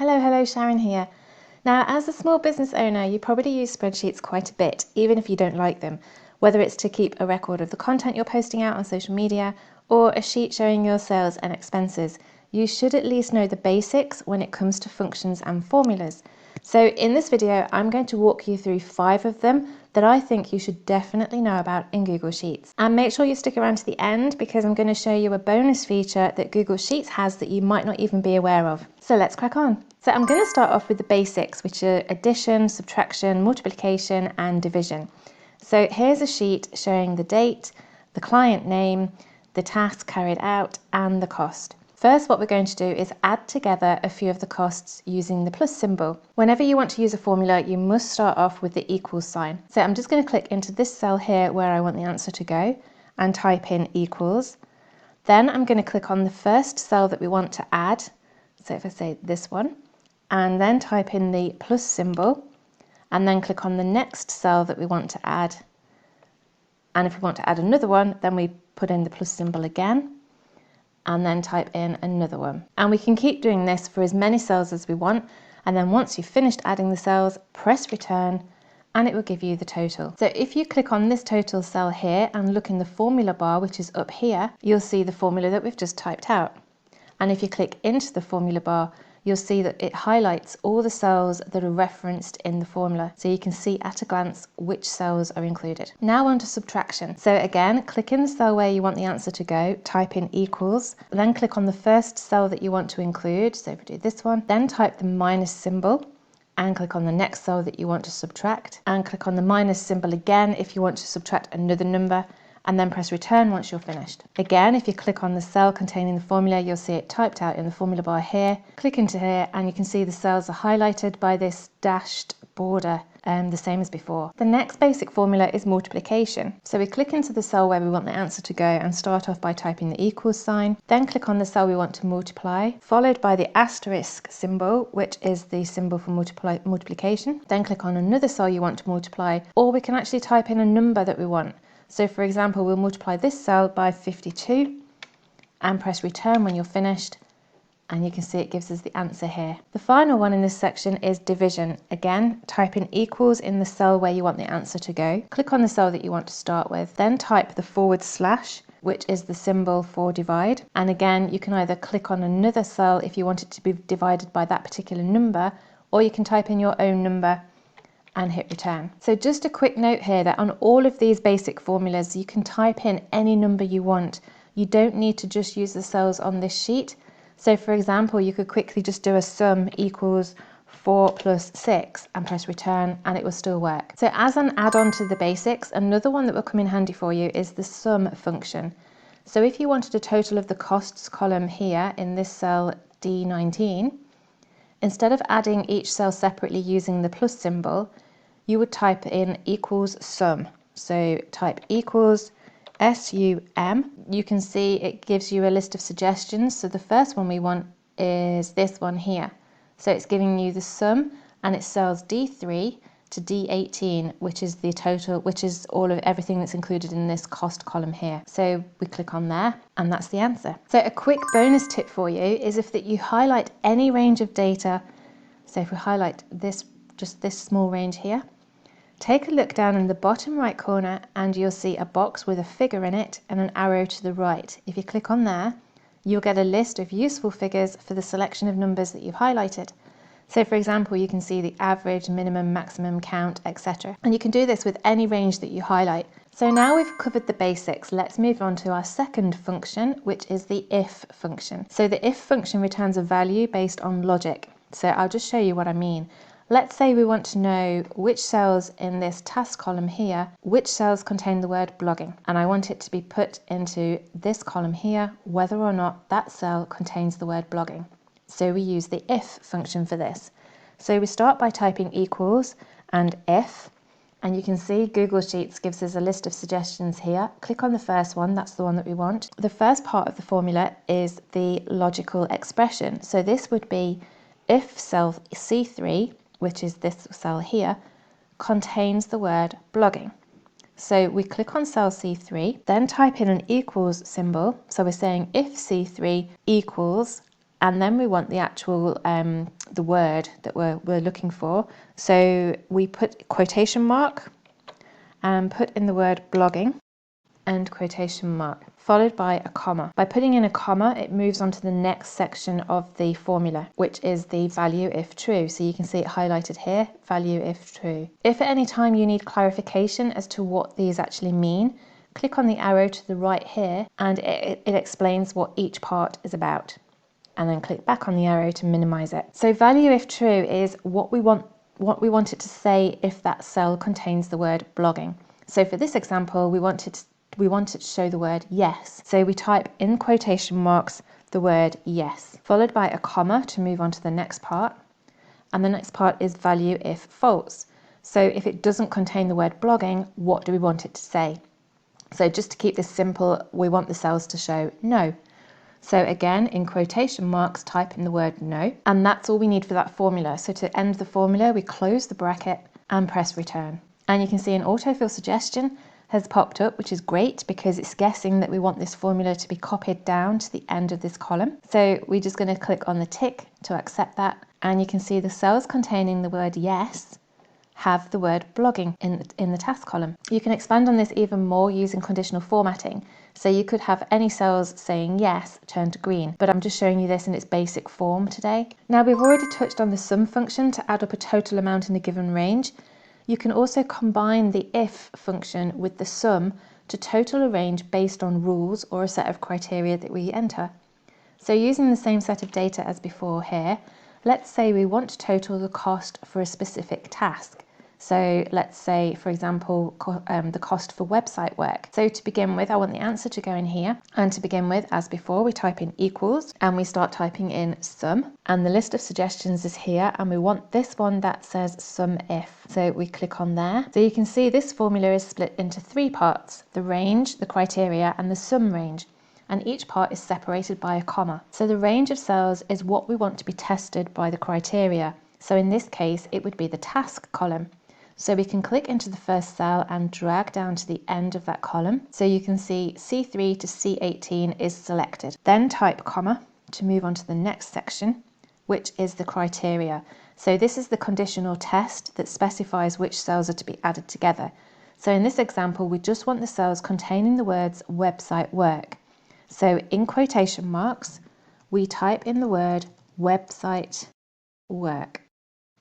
Hello, Sharon here. Now, as a small business owner, you probably use spreadsheets quite a bit, even if you don't like them, whether it's to keep a record of the content you're posting out on social media or a sheet showing your sales and expenses. You should at least know the basics when it comes to functions and formulas. So in this video, I'm going to walk you through 5 of them that I think you should definitely know about in Google Sheets. And make sure you stick around to the end because I'm going to show you a bonus feature that Google Sheets has that you might not even be aware of. So let's crack on. So I'm going to start off with the basics, which are addition, subtraction, multiplication, and division. So here's a sheet showing the date, the client name, the task carried out, and the cost. First, what we're going to do is add together a few of the costs using the plus symbol. Whenever you want to use a formula, you must start off with the equals sign. So I'm just going to click into this cell here where I want the answer to go and type in equals. Then I'm going to click on the first cell that we want to add. So if I say this one, and then type in the plus symbol, and then click on the next cell that we want to add. And if we want to add another one, then we put in the plus symbol again, and then type in another one. And we can keep doing this for as many cells as we want. And then once you've finished adding the cells, press return, and it will give you the total. So if you click on this total cell here and look in the formula bar, which is up here, you'll see the formula that we've just typed out. And if you click into the formula bar, you'll see that it highlights all the cells that are referenced in the formula. So you can see at a glance which cells are included. Now on to subtraction. So again, click in the cell where you want the answer to go, type in equals, then click on the first cell that you want to include. So if we do this one, then type the minus symbol and click on the next cell that you want to subtract, and click on the minus symbol again if you want to subtract another number, and then press return once you're finished. Again, if you click on the cell containing the formula, you'll see it typed out in the formula bar here. Click into here and you can see the cells are highlighted by this dashed border, the same as before. The next basic formula is multiplication. So we click into the cell where we want the answer to go and start off by typing the equals sign. Then click on the cell we want to multiply, followed by the asterisk symbol, which is the symbol for multiplication. Then click on another cell you want to multiply, or we can actually type in a number that we want. So for example, we'll multiply this cell by 52 and press return when you're finished, and you can see it gives us the answer here. The final one in this section is division. Again, type in equals in the cell where you want the answer to go. Click on the cell that you want to start with, then type the /, which is the symbol for divide. And again, you can either click on another cell if you want it to be divided by that particular number, or you can type in your own number and hit return. So just a quick note here that on all of these basic formulas, you can type in any number you want. You don't need to just use the cells on this sheet. So for example, you could quickly just do a sum equals 4 plus 6 and press return, and it will still work. So as an add-on to the basics, another one that will come in handy for you is the SUM function. So if you wanted a total of the costs column here in this cell D19, instead of adding each cell separately using the plus symbol, you would type in equals sum. So type equals SUM. You can see it gives you a list of suggestions. So the first one we want is this one here. So it's giving you the sum, and it cells D3 to D18, which is the total, which is all of everything that's included in this cost column here. So we click on there, and that's the answer. So a quick bonus tip for you is if that you highlight any range of data. So if we highlight this, just this small range here, take a look down in the bottom right corner and you'll see a box with a figure in it and an arrow to the right. If you click on there, you'll get a list of useful figures for the selection of numbers that you've highlighted. So for example, you can see the average, minimum, maximum, count, etc. And you can do this with any range that you highlight. So now we've covered the basics, let's move on to our second function, which is the if function. So the if function returns a value based on logic. So I'll just show you what I mean. Let's say we want to know which cells in this task column here, which cells contain the word blogging. And I want it to be put into this column here, whether or not that cell contains the word blogging. So we use the if function for this. So we start by typing equals and if, and you can see Google Sheets gives us a list of suggestions here. Click on the first one, that's the one that we want. The first part of the formula is the logical expression. So this would be if cell C3, which is this cell here, contains the word blogging. So we click on cell C3, then type in an equals symbol. So we're saying if C3 equals and then we want the actual the word that we're looking for. So we put quotation mark and put in the word blogging and quotation mark, followed by a comma. By putting in a comma, it moves on to the next section of the formula, which is the value if true. So you can see it highlighted here, value if true. If at any time you need clarification as to what these actually mean, click on the arrow to the right here, and it explains what each part is about. And then click back on the arrow to minimize it. So value if true is what we want it to say if that cell contains the word blogging. So for this example, we want it to show the word yes. So we type in quotation marks the word yes, followed by a comma to move on to the next part. And the next part is value if false. So if it doesn't contain the word blogging, what do we want it to say? So just to keep this simple, we want the cells to show no. So again, in quotation marks, type in the word no, and that's all we need for that formula. So to end the formula, we close the bracket and press return. And you can see an autofill suggestion has popped up, which is great because it's guessing that we want this formula to be copied down to the end of this column. So we're just going to click on the tick to accept that, and you can see the cells containing the word yes have the word blogging in the task column. You can expand on this even more using conditional formatting. So you could have any cells saying yes turn to green, but I'm just showing you this in its basic form today. Now we've already touched on the sum function to add up a total amount in a given range. You can also combine the if function with the sum to total a range based on rules or a set of criteria that we enter. So using the same set of data as before here, let's say we want to total the cost for a specific task. So let's say, for example, the cost for website work. So to begin with, I want the answer to go in here. And to begin with, as before, we type in equals and we start typing in sum. And the list of suggestions is here. And we want this one that says SUMIF. So we click on there. So you can see this formula is split into three parts: the range, the criteria, and the sum range. And each part is separated by a comma. So the range of cells is what we want to be tested by the criteria. So in this case, it would be the task column. So we can click into the first cell and drag down to the end of that column. So you can see C3 to C18 is selected. Then type comma to move on to the next section, which is the criteria. So this is the conditional test that specifies which cells are to be added together. So in this example, we just want the cells containing the words website work. So in quotation marks, we type in the word website work.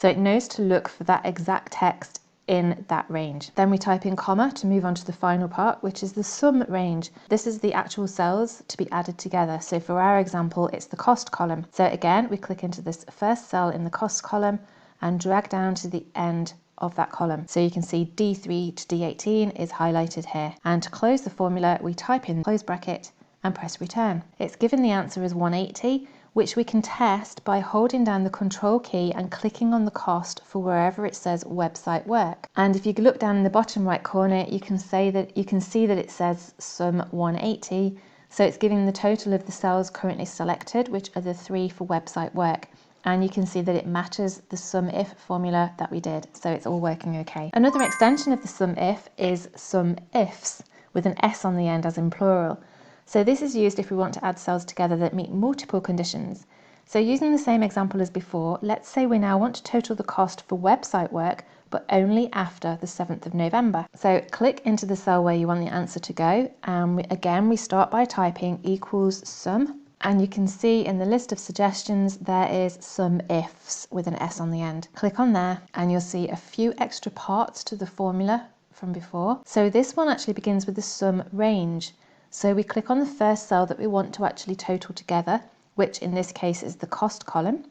So it knows to look for that exact text in that range. Then we type in comma to move on to the final part, which is the sum range. This is the actual cells to be added together. So for our example, it's the cost column. So again, we click into this first cell in the cost column and drag down to the end of that column. So you can see D3 to D18 is highlighted here. And to close the formula, we type in close bracket and press return. It's given the answer as 180, which we can test by holding down the control key and clicking on the cost for wherever it says website work. And if you look down in the bottom right corner, you can see that it says sum 180. So it's giving the total of the cells currently selected, which are the 3 for website work. And you can see that it matches the SUMIF formula that we did. So it's all working okay. Another extension of the SUMIF is SUMIFS with an S on the end as in plural. So this is used if we want to add cells together that meet multiple conditions. So using the same example as before, let's say we now want to total the cost for website work, but only after the 7th of November. So click into the cell where you want the answer to go. And again, we start by typing equals sum. And you can see in the list of suggestions, there is SUMIFS with an S on the end. Click on there and you'll see a few extra parts to the formula from before. So this one actually begins with the sum range. So we click on the first cell that we want to actually total together, which in this case is the cost column.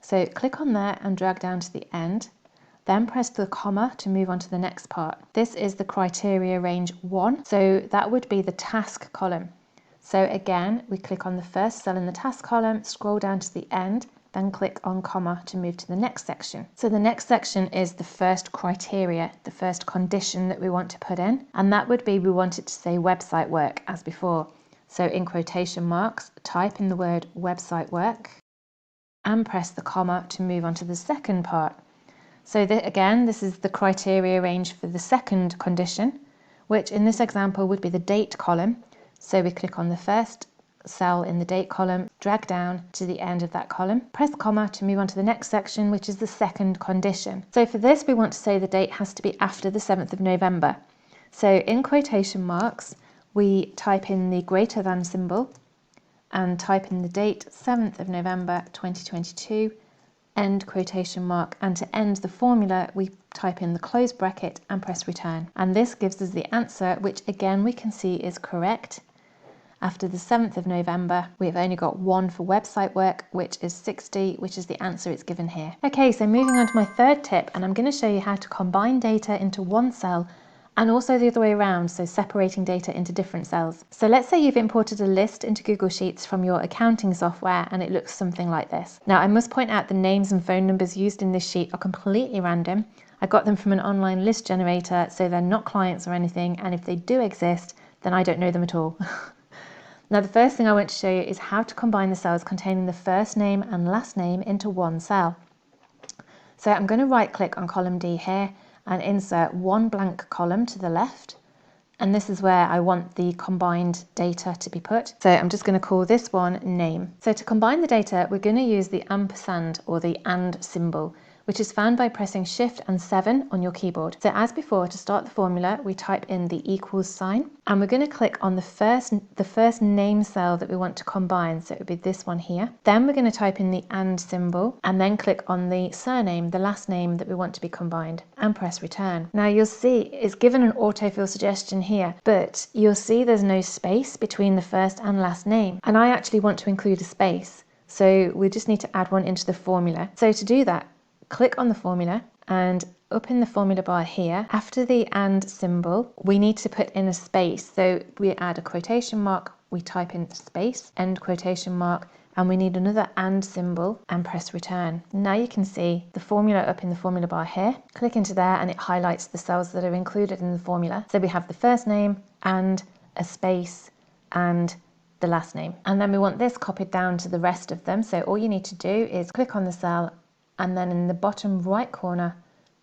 So click on there and drag down to the end, then press the comma to move on to the next part. This is the criteria range 1, so that would be the task column. So again, we click on the first cell in the task column, scroll down to the end, then click on comma to move to the next section. So the next section is the first criteria, the first condition that we want to put in, and that would be we want it to say website work as before. So in quotation marks, type in the word website work and press the comma to move on to the second part. So again, this is the criteria range for the second condition, which in this example would be the date column. So we click on the first cell in the date column, drag down to the end of that column, press comma to move on to the next section, which is the second condition. So for this, we want to say the date has to be after the 7th of November. So in quotation marks, we type in the greater than symbol and type in the date 7th of November 2022, end quotation mark, and to end the formula we type in the close bracket and press return. And this gives us the answer, which again we can see is correct. After the 7th of November, we've only got one for website work, which is 60, which is the answer it's given here. Okay, so moving on to my third tip, and I'm going to show you how to combine data into one cell and also the other way around, so separating data into different cells. So let's say you've imported a list into Google Sheets from your accounting software and it looks something like this. Now I must point out the names and phone numbers used in this sheet are completely random. I got them from an online list generator, so they're not clients or anything, and if they do exist, then I don't know them at all. Now the first thing I want to show you is how to combine the cells containing the first name and last name into one cell. So I'm going to right click on column D here and insert one blank column to the left, and this is where I want the combined data to be put. So I'm just going to call this one name. So to combine the data, we're going to use the ampersand or the and symbol, which is found by pressing Shift and 7 on your keyboard. So as before, to start the formula, we type in the equals sign, and we're going to click on the first name cell that we want to combine. So it would be this one here. Then we're going to type in the and symbol, and then click on the surname, the last name that we want to be combined, and press return. Now you'll see it's given an autofill suggestion here, but you'll see there's no space between the first and last name. And I actually want to include a space. So we just need to add one into the formula. So to do that, click on the formula, and up in the formula bar here, after the and symbol, we need to put in a space. So we add a quotation mark, we type in space, end quotation mark, and we need another and symbol and press return. Now you can see the formula up in the formula bar here. Click into there and it highlights the cells that are included in the formula. So we have the first name and a space and the last name. And then we want this copied down to the rest of them. So all you need to do is click on the cell, and then in the bottom right corner,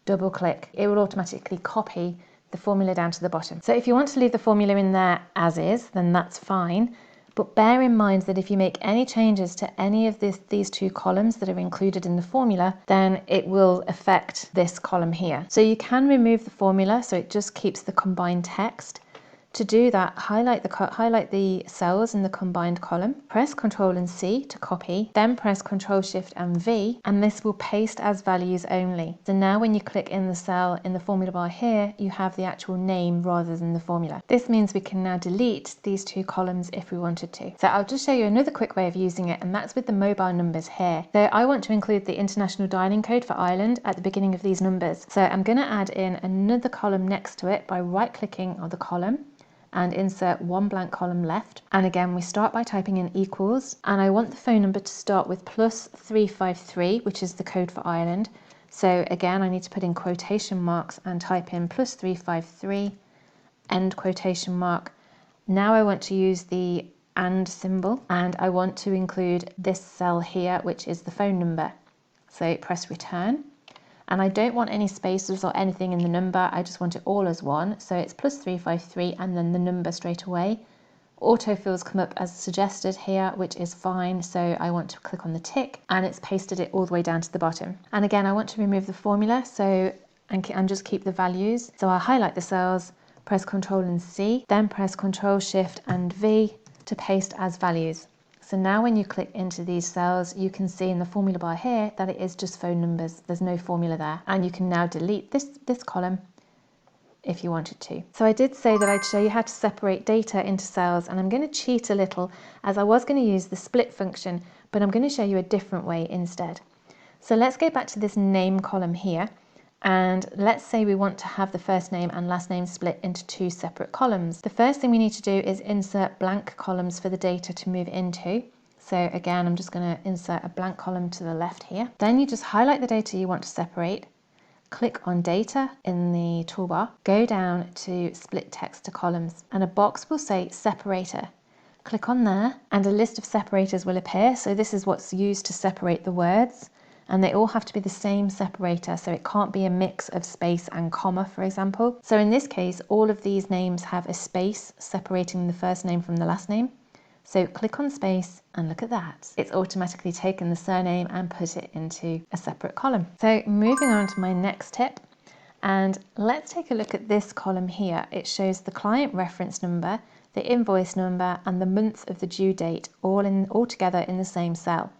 double click. It will automatically copy the formula down to the bottom. So if you want to leave the formula in there as is, then that's fine. But bear in mind that if you make any changes to any of these two columns that are included in the formula, then it will affect this column here. So you can remove the formula so it just keeps the combined text. To do that, highlight the cells in the combined column, press Ctrl and C to copy, then press Ctrl Shift and V, and this will paste as values only. So now when you click in the cell in the formula bar here, you have the actual name rather than the formula. This means we can now delete these two columns if we wanted to. So I'll just show you another quick way of using it, and that's with the mobile numbers here. So I want to include the international dialing code for Ireland at the beginning of these numbers. So I'm going to add in another column next to it by right clicking on the column and insert one blank column left. And again, we start by typing in equals, and I want the phone number to start with +353, which is the code for Ireland. So again, I need to put in quotation marks and type in +353, end quotation mark. Now I want to use the and symbol, and I want to include this cell here, which is the phone number. So press return. And I don't want any spaces or anything in the number, I just want it all as one. So it's +353 and then the number straight away. Autofills come up as suggested here, which is fine. So I want to click on the tick, and it's pasted it all the way down to the bottom. And again, I want to remove the formula and just keep the values. So I'll highlight the cells, press Ctrl and C, then press Ctrl Shift and V to paste as values. So now when you click into these cells, you can see in the formula bar here that it is just phone numbers. There's no formula there. And you can now delete this column if you wanted to. So I did say that I'd show you how to separate data into cells, and I'm going to cheat a little as I was going to use the split function, but I'm going to show you a different way instead. So let's go back to this name column here. And let's say we want to have the first name and last name split into two separate columns. The first thing we need to do is insert blank columns for the data to move into. So again, I'm just going to insert a blank column to the left here. Then you just highlight the data you want to separate, click on data in the toolbar, go down to split text to columns, and a box will say separator. Click on there and a list of separators will appear. So this is what's used to separate the words. And they all have to be the same separator, so it can't be a mix of space and comma, for example. So in this case, all of these names have a space separating the first name from the last name. So click on space and look at that. It's automatically taken the surname and put it into a separate column. So moving on to my next tip, and let's take a look at this column here. It shows the client reference number, the invoice number, and the month of the due date all together in the same cell.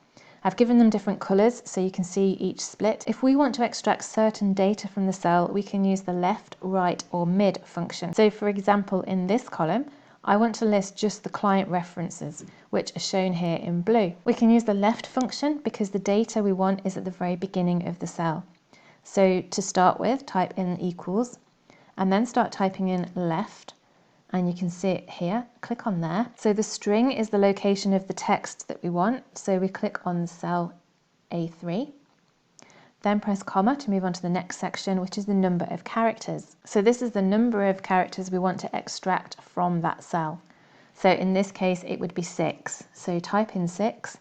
I've given them different colours so you can see each split. If we want to extract certain data from the cell, we can use the left, right, or mid function. So for example, in this column, I want to list just the client references, which are shown here in blue. We can use the left function because the data we want is at the very beginning of the cell. So to start with, type in equals, and then start typing in left, and you can see it here. Click on there. So the string is the location of the text that we want. So we click on cell A3. Then press comma to move on to the next section, which is the number of characters. So this is the number of characters we want to extract from that cell. So in this case, it would be 6. So type in 6,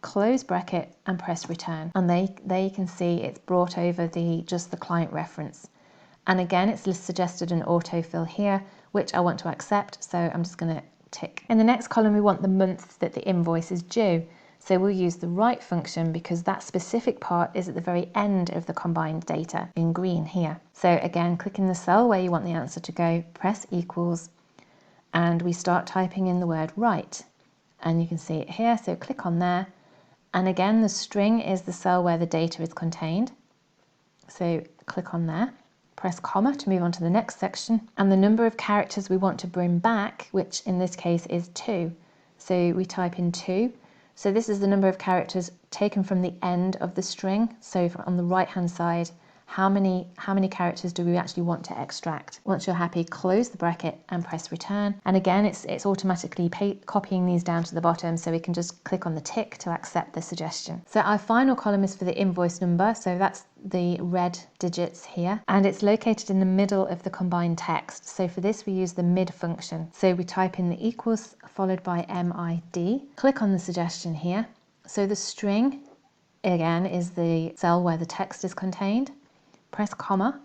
close bracket, and press return. And there you can see it's brought over just the client reference. And again, it's suggested an autofill here, which I want to accept. So I'm just going to tick. In the next column, we want the month that the invoice is due. So we'll use the right function because that specific part is at the very end of the combined data in green here. So again, click in the cell where you want the answer to go, press equals, and we start typing in the word right. And you can see it here, so click on there. And again, the string is the cell where the data is contained. So click on there, press comma to move on to the next section. And the number of characters we want to bring back, which in this case is 2. So we type in 2. So this is the number of characters taken from the end of the string. So on the right hand side, how many characters do we actually want to extract? Once you're happy, close the bracket and press return. And again, it's automatically copying these down to the bottom, so we can just click on the tick to accept the suggestion. So our final column is for the invoice number. So that's the red digits here, and it's located in the middle of the combined text. So for this, we use the mid function. So we type in the equals followed by MID. Click on the suggestion here. So the string, again, is the cell where the text is contained. Press comma,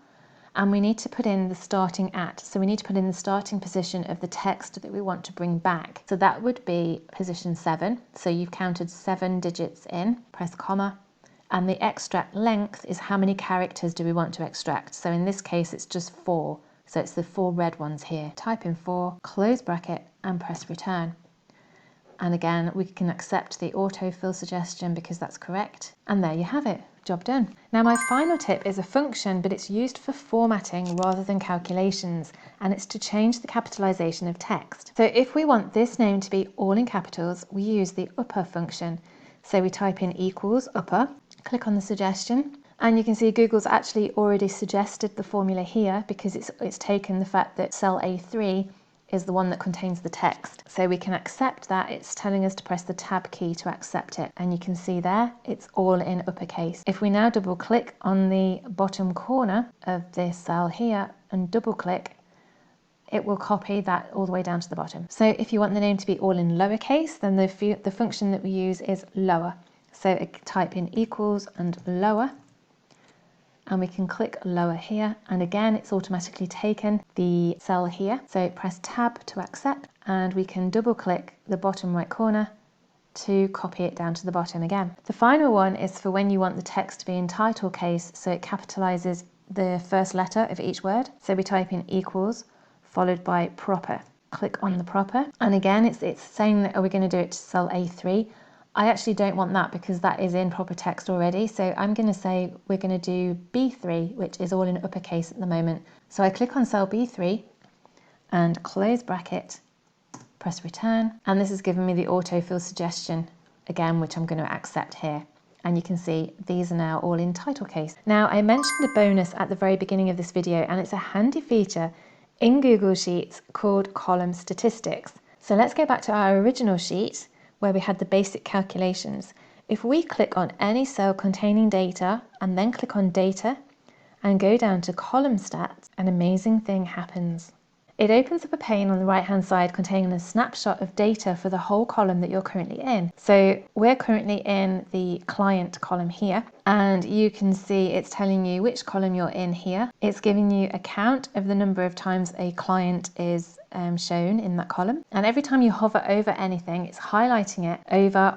and we need to put in the starting at. So we need to put in the starting position of the text that we want to bring back. So that would be position 7. So you've counted 7 digits in, press comma, and the extract length is how many characters do we want to extract. So in this case, it's just 4. So it's the 4 red ones here. Type in 4, close bracket, and press return. And again, we can accept the autofill suggestion because that's correct. And there you have it. Job done. Now my final tip is a function, but it's used for formatting rather than calculations, and it's to change the capitalization of text. So if we want this name to be all in capitals, we use the upper function. So we type in equals upper, click on the suggestion, and you can see Google's actually already suggested the formula here because it's taken the fact that cell A3 is the one that contains the text. So we can accept that. It's telling us to press the tab key to accept it. And you can see there, it's all in uppercase. If we now double click on the bottom corner of this cell here and double click, it will copy that all the way down to the bottom. So if you want the name to be all in lowercase, then the function that we use is lower. So type in equals and lower, and we can click lower here, and again it's automatically taken the cell here. So press tab to accept, and we can double click the bottom right corner to copy it down to the bottom again. The final one is for when you want the text to be in title case, so it capitalizes the first letter of each word. So we type in equals followed by proper. Click on the proper, and again it's saying that are we going to do it to cell A3. I actually don't want that because that is in proper text already. So I'm going to say we're going to do B3, which is all in uppercase at the moment. So I click on cell B3 and close bracket, press return. And this has given me the autofill suggestion again, which I'm going to accept here. And you can see these are now all in title case. Now I mentioned a bonus at the very beginning of this video, and it's a handy feature in Google Sheets called column statistics. So let's go back to our original sheet where we had the basic calculations. If we click on any cell containing data and then click on data and go down to column stats, an amazing thing happens. It opens up a pane on the right hand side containing a snapshot of data for the whole column that you're currently in. So we're currently in the client column here, and you can see it's telling you which column you're in here. It's giving you a count of the number of times a client is shown in that column. And every time you hover over anything, it's highlighting it over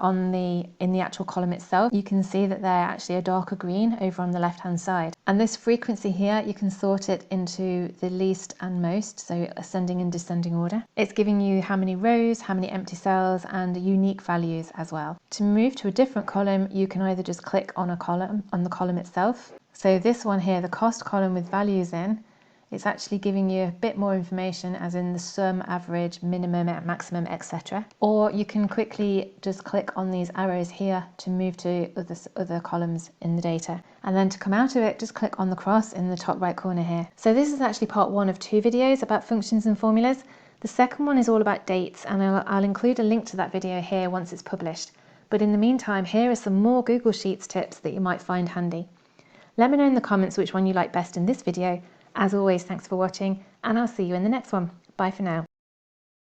in the actual column itself. You can see that they're actually a darker green over on the left hand side. And this frequency here, you can sort it into the least and most, so ascending and descending order. It's giving you how many rows, how many empty cells, and unique values as well. To move to a different column, you can either just click on the column itself. So this one here, the cost column with values in, it's actually giving you a bit more information, as in the sum, average, minimum, maximum, etc. Or you can quickly just click on these arrows here to move to other columns in the data. And then to come out of it, just click on the cross in the top right corner here. So this is actually part 1 of 2 videos about functions and formulas. The second one is all about dates, and I'll include a link to that video here once it's published. But in the meantime, here are some more Google Sheets tips that you might find handy. Let me know in the comments which one you like best in this video. As always, thanks for watching, and I'll see you in the next one. Bye for now.